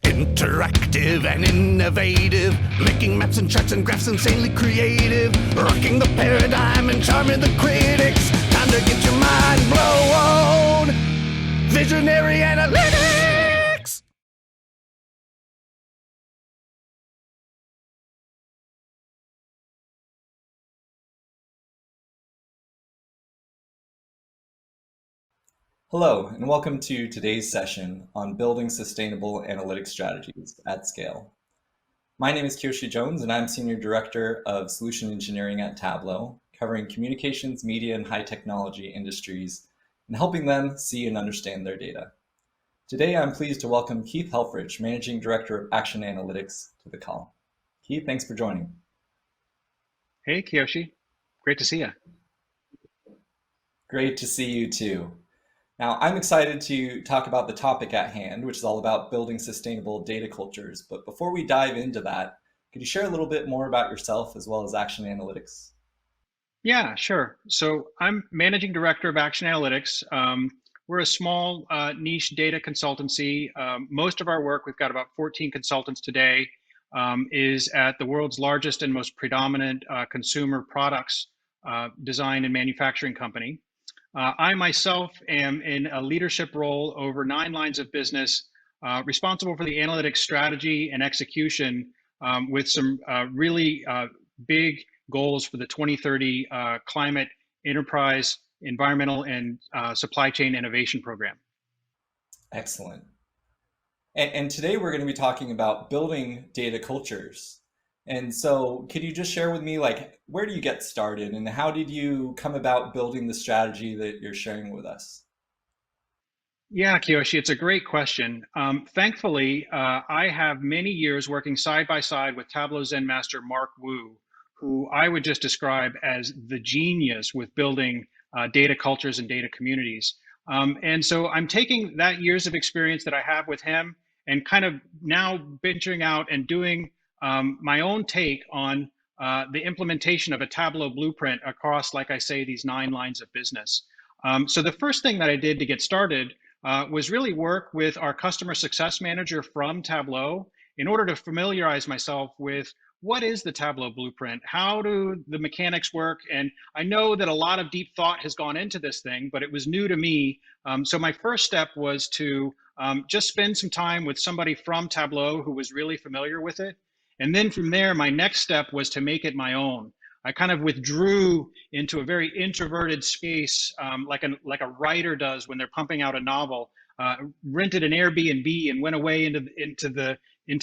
Interactive and innovative, making maps and charts and graphs insanely creative, rocking the paradigm and charming the critics. Time to get your mind blown. Visionary analytics. Hello, and welcome to today's session on building sustainable analytics strategies at scale. My name is Kiyoshi Jones, and I'm Senior Director of Solution Engineering at Tableau, covering communications, media, and high technology industries, and helping them see and understand their data. Today, I'm pleased to welcome Keith Helfrich, Managing Director of Action Analytics, to the call. Keith, thanks for joining. Hey, Kiyoshi. Great to see you. Great to see you too. Now, I'm excited to talk about the topic at hand, which is all about building sustainable data cultures. But before we dive into that, could you share a little bit more about yourself as well as Action Analytics? Yeah, sure. So I'm Managing Director of Action Analytics. We're a small niche data consultancy. Most of our work, we've got about 14 consultants today, is at the world's largest and most predominant consumer products design and manufacturing company. I myself am in a leadership role over 9 lines of business, responsible for the analytics strategy and execution with some really big goals for the 2030 Climate Enterprise Environmental and Supply Chain Innovation Program. Excellent. And today we're going to be talking about building data cultures. And so could you just share with me, like, where do you get started and how did you come about building the strategy that you're sharing with us? Yeah, Kiyoshi, it's a great question. Thankfully, I have many years working side by side with Tableau Zen Master Mark Wu, who I would just describe as the genius with building data cultures and data communities. And so I'm taking that years of experience that I have with him and kind of now venturing out and doing my own take on the implementation of a Tableau blueprint across, like I say, these 9 lines of business. So the first thing that I did to get started was really work with our customer success manager from Tableau in order to familiarize myself with what is the Tableau blueprint, how do the mechanics work, and I know that a lot of deep thought has gone into this thing, but it was new to me. So my first step was to just spend some time with somebody from Tableau who was really familiar with it. And then from there, my next step was to make it my own. I kind of withdrew into a very introverted space, like a writer does when they're pumping out a novel. Rented an Airbnb and went away into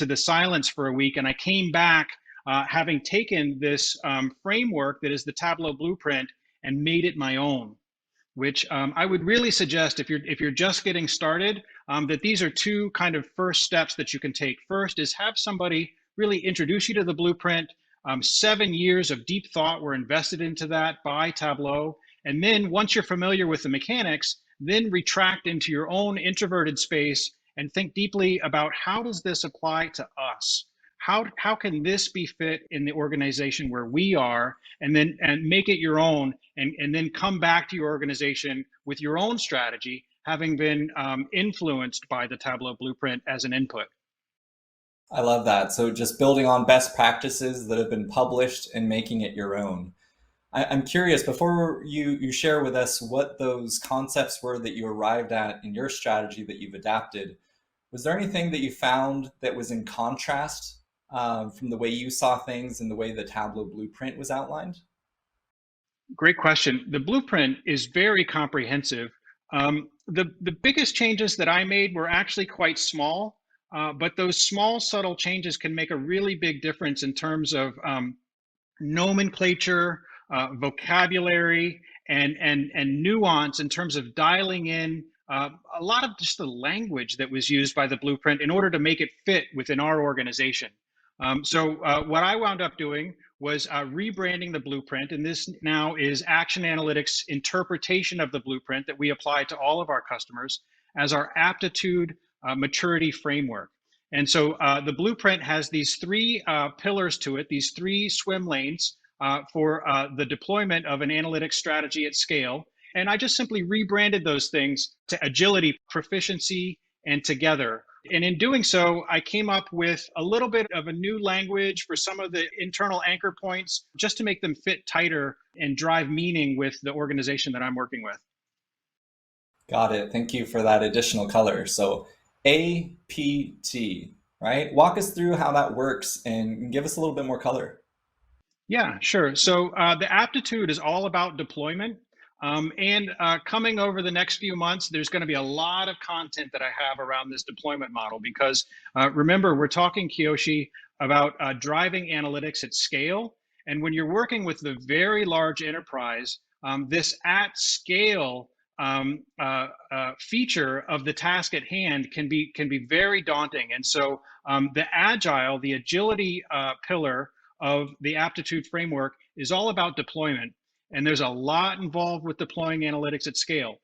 the silence for a week, and I came back having taken this framework that is the Tableau blueprint and made it my own. Which I would really suggest if you're just getting started, that these are 2 kind of first steps that you can take. First is have somebody really introduce you to the blueprint. 7 years of deep thought were invested into that by Tableau. And then once you're familiar with the mechanics, then retract into your own introverted space and think deeply about how does this apply to us? How can this be fit in the organization where we are, and make it your own, and then come back to your organization with your own strategy, having been influenced by the Tableau blueprint as an input. I love that. So just building on best practices that have been published and making it your own. I'm curious, before you share with us what those concepts were that you arrived at in your strategy that you've adapted, was there anything that you found that was in contrast from the way you saw things and the way the Tableau blueprint was outlined? Great question. The blueprint is very comprehensive. The biggest changes that I made were actually quite small. But those small, subtle changes can make a really big difference in terms of nomenclature, vocabulary, and nuance in terms of dialing in a lot of just the language that was used by the blueprint in order to make it fit within our organization. So what I wound up doing was rebranding the blueprint, and this now is Action Analytics' interpretation of the blueprint that we apply to all of our customers as our APTITUDE maturity framework. And so the blueprint has these 3 pillars to it, these 3 swim lanes for the deployment of an analytics strategy at scale. And I just simply rebranded those things to agility, proficiency, and together, And in doing so, I came up with a little bit of a new language for some of the internal anchor points just to make them fit tighter and drive meaning with the organization that I'm working with. Got it. Thank you for that additional color. So APT, right? Walk us through how that works and give us a little bit more color. Yeah, sure. So the aptitude is all about deployment. And coming over the next few months, there's going to be a lot of content that I have around this deployment model because remember, we're talking, Kiyoshi, about driving analytics at scale. And when you're working with the very large enterprise, this at scale feature of the task at hand can be very daunting. And so the agility pillar of the aptitude framework is all about deployment. And there's a lot involved with deploying analytics at scale.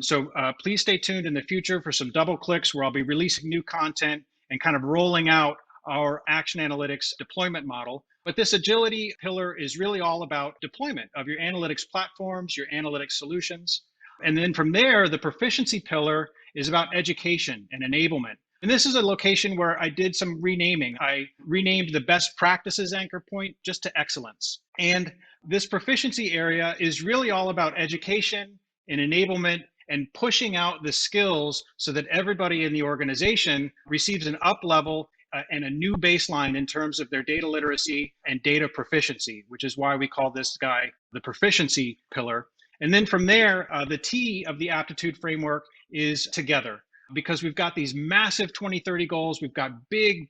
So please stay tuned in the future for some double clicks where I'll be releasing new content and kind of rolling out our action analytics deployment model. But this agility pillar is really all about deployment of your analytics platforms, your analytics solutions. And then from there, the proficiency pillar is about education and enablement. And this is a location where I did some renaming. I renamed the best practices anchor point just to excellence. And this proficiency area is really all about education and enablement and pushing out the skills so that everybody in the organization receives an up level and a new baseline in terms of their data literacy and data proficiency, which is why we call this guy the proficiency pillar. And then from there, the T of the aptitude framework is together. Because we've got these massive 2030 goals, we've got big,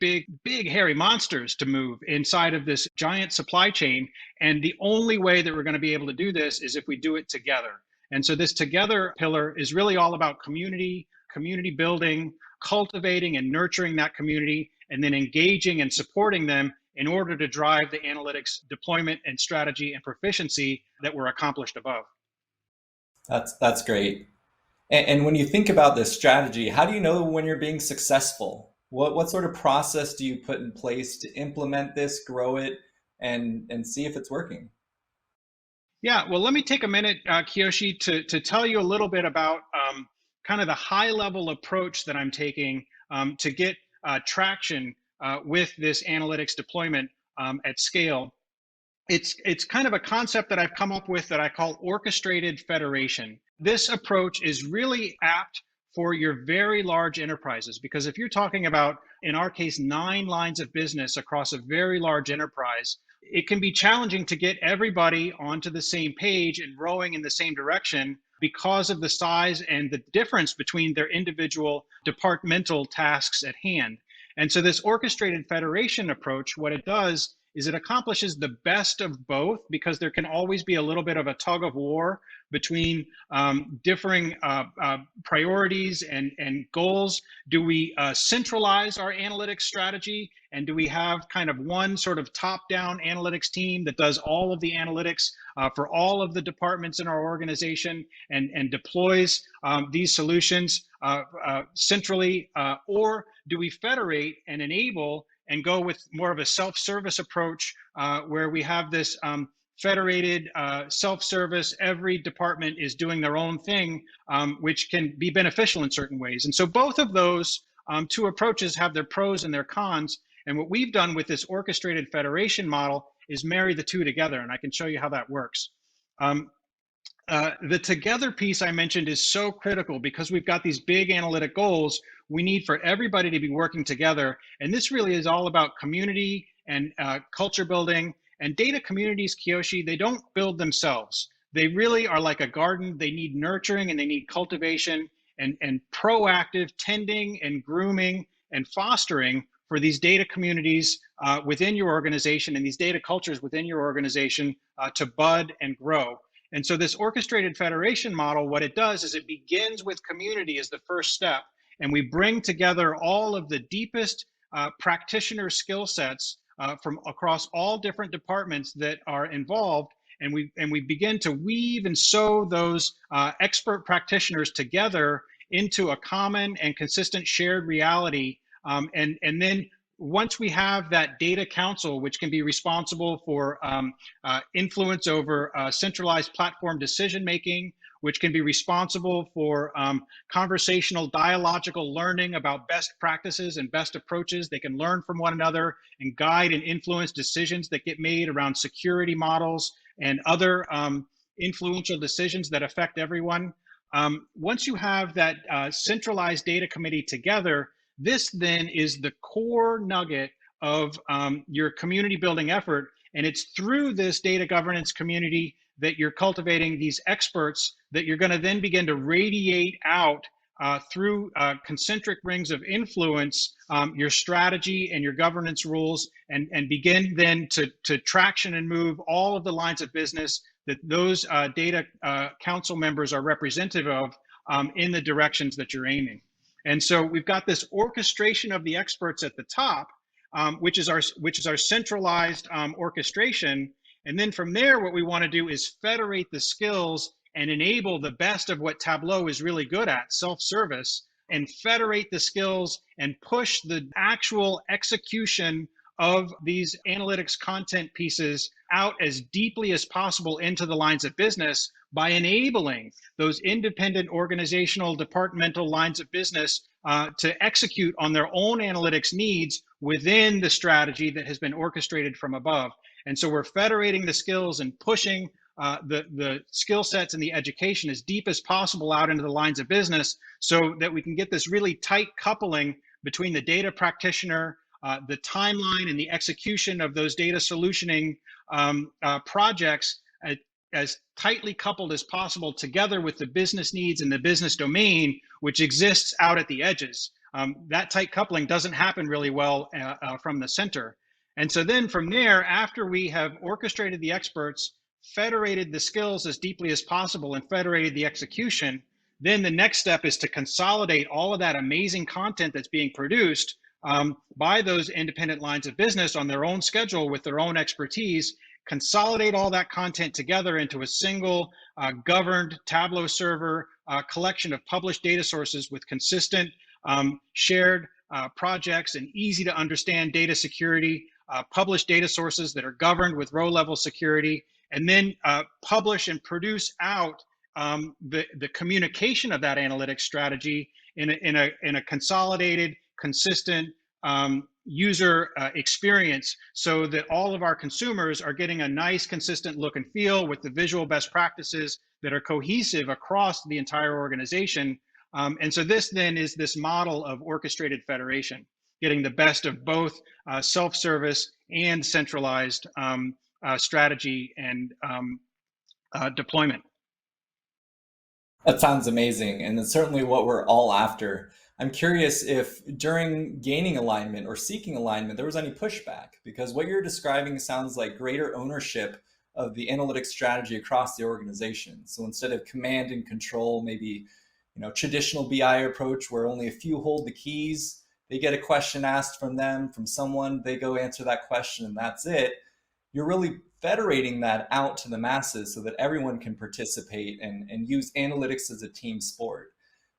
hairy monsters to move inside of this giant supply chain. And the only way that we're going to be able to do this is if we do it together. And so this together pillar is really all about community building, cultivating and nurturing that community, and then engaging and supporting them in order to drive the analytics deployment and strategy and proficiency that were accomplished above. That's great. And when you think about this strategy, how do you know when you're being successful? What sort of process do you put in place to implement this, grow it, and see if it's working? Yeah, well, let me take a minute, Kiyoshi, to tell you a little bit about kind of the high level approach that I'm taking to get traction with this analytics deployment at scale. It's kind of a concept that I've come up with that I call Orchestrated Federation. This approach is really apt for your very large enterprises, because if you're talking about, in our case, 9 lines of business across a very large enterprise, it can be challenging to get everybody onto the same page and rowing in the same direction because of the size and the difference between their individual departmental tasks at hand. And so this orchestrated federation approach, what it does is it accomplishes the best of both, because there can always be a little bit of a tug of war between differing priorities and goals. Do we centralize our analytics strategy, and do we have kind of one sort of top-down analytics team that does all of the analytics for all of the departments in our organization and deploys these solutions centrally, or do we federate and enable and go with more of a self-service approach where we have this federated self-service, every department is doing their own thing, which can be beneficial in certain ways. And so both of those two approaches have their pros and their cons. And what we've done with this orchestrated federation model is marry the two together, and I can show you how that works. The together piece I mentioned is so critical because we've got these big analytic goals. We need for everybody to be working together. And this really is all about community and culture building. And data communities, Kiyoshi, they don't build themselves. They really are like a garden. They need nurturing and they need cultivation and proactive tending and grooming and fostering for these data communities within your organization and these data cultures within your organization to bud and grow. And so this orchestrated federation model, what it does is it begins with community as the first step. And we bring together all of the deepest practitioner skill sets from across all different departments that are involved. And we begin to weave and sew those expert practitioners together into a common and consistent shared reality. And then once we have that data council, which can be responsible for influence over centralized platform decision-making, which can be responsible for conversational dialogical learning about best practices and best approaches. They can learn from one another and guide and influence decisions that get made around security models and other influential decisions that affect everyone. Once you have that centralized data committee together, this then is the core nugget of your community building effort. And it's through this data governance community that you're cultivating these experts that you're going to then begin to radiate out through concentric rings of influence, your strategy and your governance rules, and begin then to traction and move all of the lines of business that those data council members are representative of in the directions that you're aiming. And so we've got this orchestration of the experts at the top, which is our centralized orchestration. And then from there, what we want to do is federate the skills and enable the best of what Tableau is really good at, self-service, and federate the skills and push the actual execution of these analytics content pieces out as deeply as possible into the lines of business by enabling those independent organizational departmental lines of business to execute on their own analytics needs within the strategy that has been orchestrated from above. And so we're federating the skills and pushing the skill sets and the education as deep as possible out into the lines of business so that we can get this really tight coupling between the data practitioner, the timeline and the execution of those data solutioning projects as tightly coupled as possible together with the business needs and the business domain, which exists out at the edges. That tight coupling doesn't happen really well from the center. And so then from there, after we have orchestrated the experts, federated the skills as deeply as possible, and federated the execution, then the next step is to consolidate all of that amazing content that's being produced by those independent lines of business on their own schedule with their own expertise, consolidate all that content together into a single governed Tableau server collection of published data sources with consistent shared projects and easy to understand data security, published data sources that are governed with row-level security, and then publish and produce out the communication of that analytics strategy in a consolidated, consistent user experience so that all of our consumers are getting a nice, consistent look and feel with the visual best practices that are cohesive across the entire organization. And so this then is this model of orchestrated federation, getting the best of both self-service and centralized strategy and deployment. That sounds amazing, and it's certainly what we're all after. I'm curious if during gaining alignment or seeking alignment, there was any pushback, because what you're describing sounds like greater ownership of the analytics strategy across the organization. So instead of command and control, maybe traditional BI approach where only a few hold the keys, they get a question asked from them, from someone, they go answer that question, and that's it. You're really federating that out to the masses so that everyone can participate and use analytics as a team sport.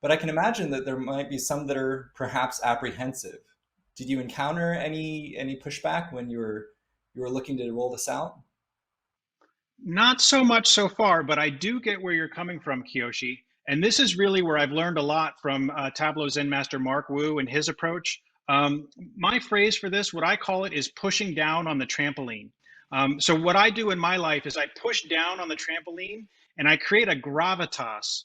But I can imagine that there might be some that are perhaps apprehensive. Did you encounter any pushback when you were looking to roll this out? Not so much so far, but I do get where you're coming from, Kiyoshi. And this is really where I've learned a lot from Tableau Zen Master Mark Wu and his approach. My phrase for this, what I call it, is pushing down on the trampoline. So what I do in my life is I push down on the trampoline and I create a gravitas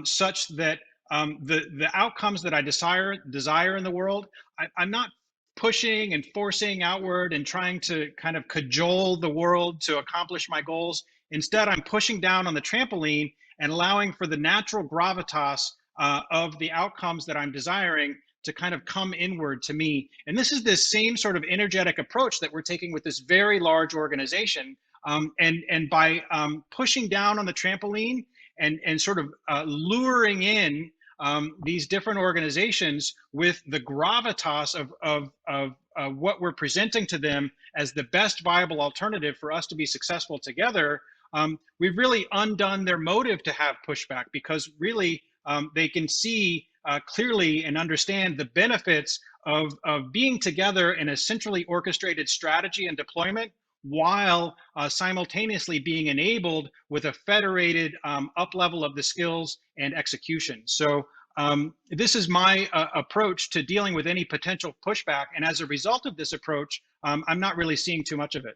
such that the outcomes that I desire in the world, I'm not pushing and forcing outward and trying to kind of cajole the world to accomplish my goals. Instead, I'm pushing down on the trampoline and allowing for the natural gravitas of the outcomes that I'm desiring to kind of come inward to me. And this is this same sort of energetic approach that we're taking with this very large organization. And by pushing down on the trampoline and sort of luring in these different organizations with the gravitas of what we're presenting to them as the best viable alternative for us to be successful together, we've really undone their motive to have pushback, because really they can see clearly and understand the benefits of being together in a centrally orchestrated strategy and deployment while simultaneously being enabled with a federated up level of the skills and execution. So this is my approach to dealing with any potential pushback. And as a result of this approach, I'm not really seeing too much of it.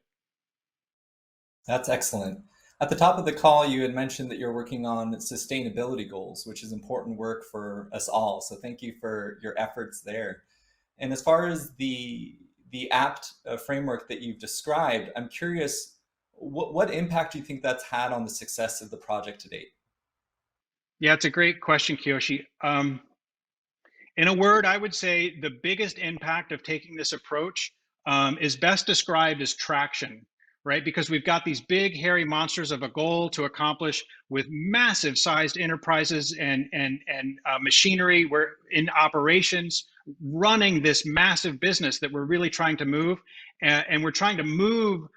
That's excellent. At the top of the call, you had mentioned that you're working on sustainability goals, which is important work for us all. So thank you for your efforts there. And as far as the APT framework that you've described, I'm curious, what impact do you think that's had on the success of the project to date? Yeah, it's a great question, Kiyoshi. In a word, I would say the biggest impact of taking this approach is best described as traction, right? Because we've got these big, hairy monsters of a goal to accomplish with massive sized enterprises and machinery. We're in operations running this massive business that we're really trying to move. And we're trying to move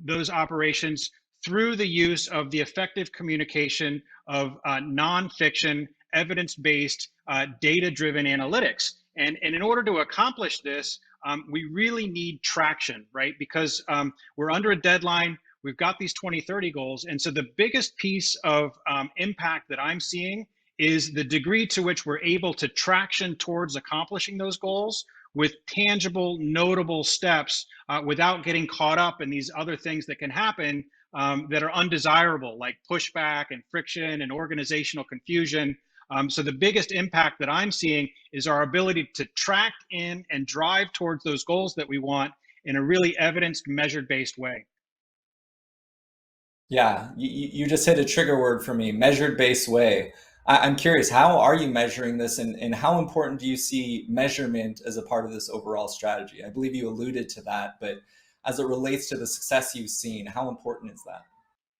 those operations through the use of the effective communication of nonfiction, evidence-based, data-driven analytics. And in order to accomplish this, we really need traction, right? Because we're under a deadline. We've got these 2030 goals. And so the biggest piece of impact that I'm seeing is the degree to which we're able to traction towards accomplishing those goals with tangible, notable steps without getting caught up in these other things that can happen that are undesirable, like pushback and friction and organizational confusion. So the biggest impact that I'm seeing is our ability to track in and drive towards those goals that we want in a really evidenced, measured-based way. Yeah, you just hit a trigger word for me, measured based way. I'm curious, how are you measuring this and how important do you see measurement as a part of this overall strategy? I believe you alluded to that, but as it relates to the success you've seen, how important is that?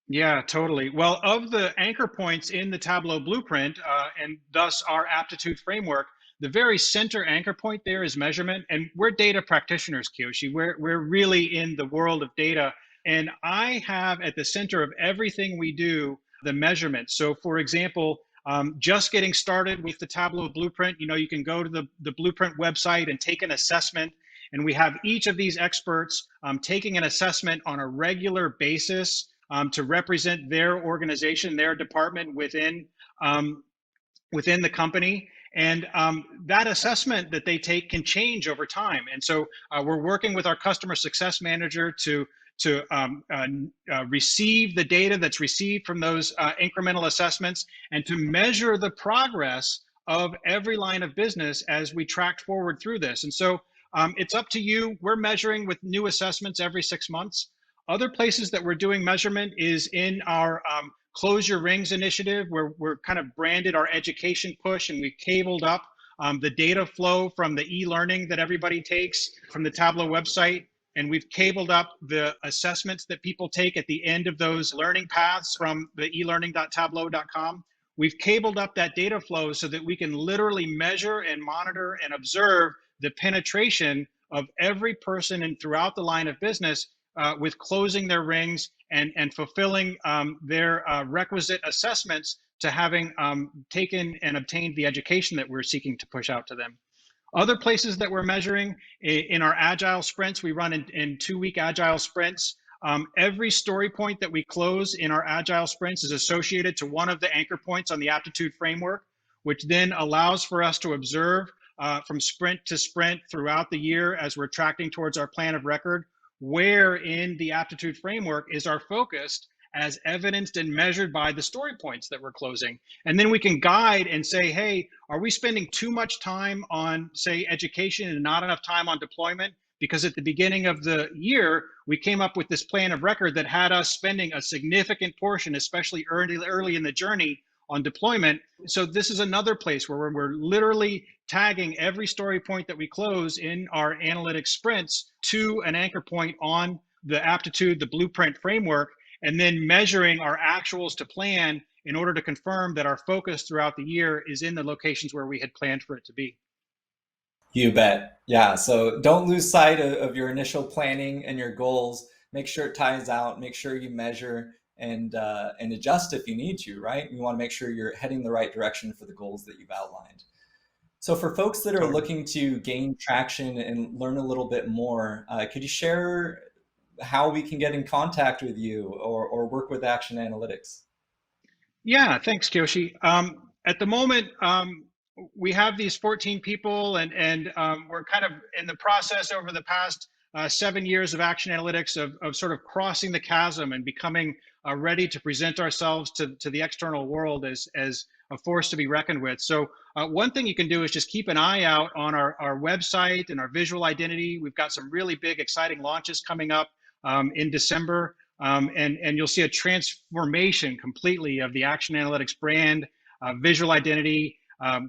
Yeah, totally. Well, of the anchor points in the Tableau blueprint and thus our aptitude framework, the very center anchor point there is measurement. And we're data practitioners, Kiyoshi. We're really in the world of data. And I have at the center of everything we do the measurement. So, for example, just getting started with the Tableau blueprint, you can go to the blueprint website and take an assessment. And we have each of these experts taking an assessment on a regular basis to represent their organization, their department within the company. And that assessment that they take can change over time. And so we're working with our customer success manager to receive the data that's received from those incremental assessments and to measure the progress of every line of business as we track forward through this. And so it's up to you. We're measuring with new assessments every 6 months. Other places that we're doing measurement is in our Close Your Rings initiative, where we're kind of branded our education push, and we've cabled up the data flow from the e-learning that everybody takes from the Tableau website. And we've cabled up the assessments that people take at the end of those learning paths from the elearning.tableau.com. We've cabled up that data flow so that we can literally measure and monitor and observe the penetration of every person and throughout the line of business with closing their rings and fulfilling their requisite assessments to having taken and obtained the education that we're seeking to push out to them. Other places that we're measuring in our agile sprints, we run in 2-week agile sprints. Every story point that we close in our agile sprints is associated to one of the anchor points on the aptitude framework, which then allows for us to observe from sprint to sprint throughout the year as we're tracking towards our plan of record, where in the aptitude framework is our focus as evidenced and measured by the story points that we're closing. And then we can guide and say, hey, are we spending too much time on, say, education and not enough time on deployment? Because at the beginning of the year, we came up with this plan of record that had us spending a significant portion, especially early in the journey, on deployment. So this is another place where we're literally tagging every story point that we close in our analytics sprints to an anchor point on the aptitude, the blueprint framework, and then measuring our actuals to plan in order to confirm that our focus throughout the year is in the locations where we had planned for it to be. You bet. Yeah. So don't lose sight of your initial planning and your goals. Make sure it ties out. Make sure you measure and adjust if you need to. Right. You want to make sure you're heading the right direction for the goals that you've outlined. So for folks that are looking to gain traction and learn a little bit more, could you share how we can get in contact with you or work with Action Analytics. Yeah, thanks, Kiyoshi. At the moment, we have these 14 people, and we're kind of in the process over the past 7 years of Action Analytics of sort of crossing the chasm and becoming ready to present ourselves to the external world as a force to be reckoned with. So one thing you can do is just keep an eye out on our website and our visual identity. We've got some really big, exciting launches coming up in December. And you'll see a transformation completely of the Action Analytics brand, visual identity,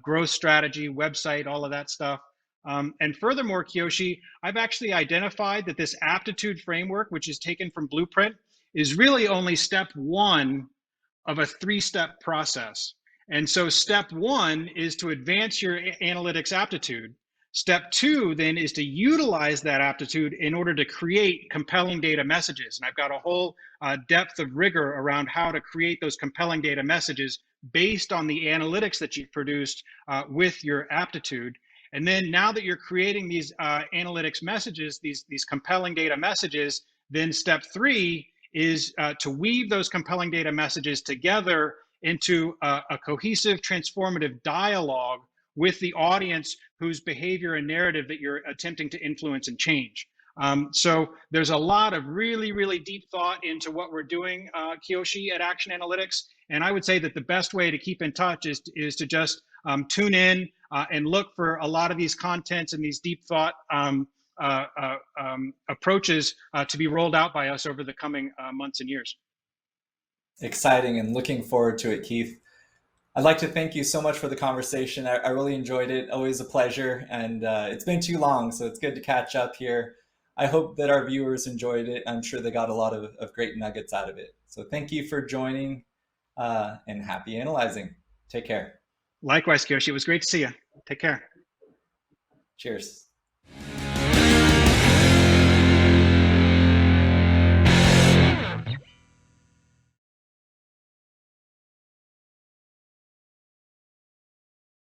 growth strategy, website, all of that stuff. And furthermore, Kiyoshi, I've actually identified that this aptitude framework, which is taken from Blueprint, is really only step one of a three-step process. And so step one is to advance your analytics aptitude. Step two then is to utilize that aptitude in order to create compelling data messages. And I've got a whole depth of rigor around how to create those compelling data messages based on the analytics that you've produced with your aptitude. And then now that you're creating these analytics messages, these compelling data messages, then step three is to weave those compelling data messages together into a cohesive, transformative dialogue with the audience whose behavior and narrative that you're attempting to influence and change. So there's a lot of really, really deep thought into what we're doing, Kiyoshi, at Action Analytics. And I would say that the best way to keep in touch is to just tune in and look for a lot of these contents and these deep thought approaches to be rolled out by us over the coming months and years. Exciting, and looking forward to it, Keith. I'd like to thank you so much for the conversation. I really enjoyed it. Always a pleasure. And it's been too long, so it's good to catch up here. I hope that our viewers enjoyed it. I'm sure they got a lot of great nuggets out of it. So thank you for joining, and happy analyzing. Take care. Likewise, Kiyoshi. It was great to see you. Take care. Cheers.